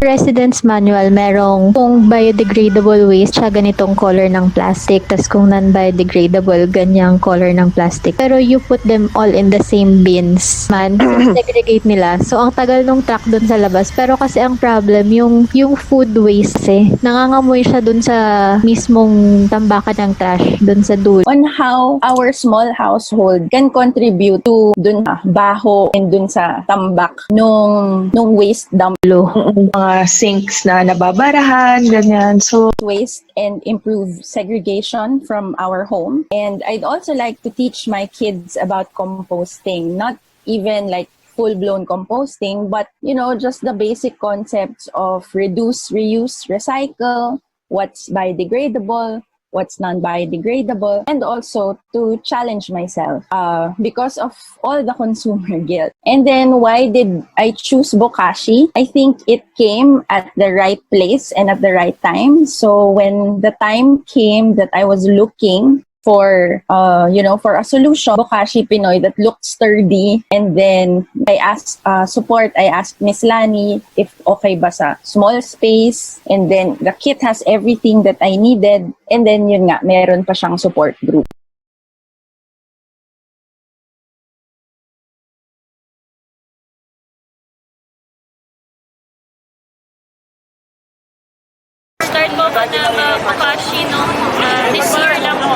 Residence manual, merong kung biodegradable waste, siya ganitong color ng plastic. Tas kung non-biodegradable, ganyang color ng plastic. Pero you put them all in the same bins, man. Segregate nila. So, ang tagal nung truck dun sa labas. Pero kasi ang problem, yung food waste nangangamoy siya dun sa mismong tambakan ng trash, dun sa dulo. On how our small household can contribute to dun sa baho and dun sa tambak nung waste dump. Mga sinks na nababarahan, ganyan. So, waste and improve segregation from our home. And I'd also like to teach my kids about composting, not even like full-blown composting, but, just the basic concepts of reduce, reuse, recycle, what's biodegradable, what's non-biodegradable, and also to challenge myself because of all the consumer guilt. And then why did I choose Bokashi? I think it came at the right place and at the right time. So when the time came that I was looking for for a solution, Bokashi Pinoy that looked sturdy, and then I asked support. I asked Miss Lanie if okay ba sa small space, and then the kit has everything that I needed, and then yun nga, meron pa siyang support group. Start ko ba na mag-Bokashi this year lang po.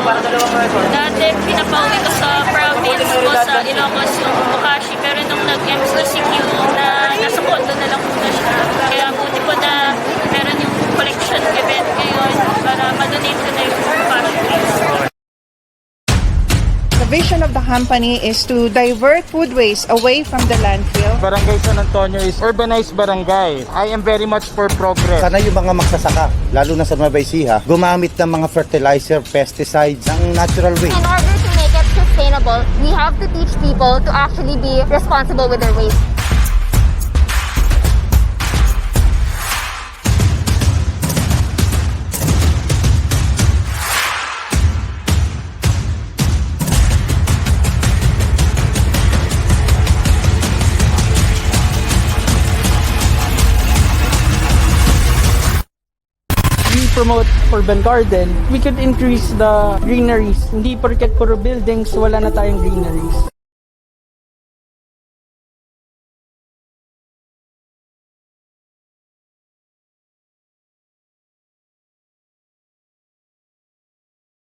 Dati pinapauwi ko sa province ko sa Ilocos yung Bokashi, pero nung nag-MCQ na nasa condo na lang muna siya. Kaya buti po na meron yung collection event ngayon para ma-donate ko na yung Bokashi waste. The vision of the company is to divert food waste away from the landfill. Barangay San Antonio is urbanized barangay. I am very much for progress. Sana yung mga magsasaka, lalo na sa Nueva Ecija, gumamit ng mga fertilizer, pesticides, ng natural way. In order to make it sustainable, we have to teach people to actually be responsible with their waste. Promote urban garden, we could increase the greeneries. Hindi porket puro buildings, wala na tayong greeneries.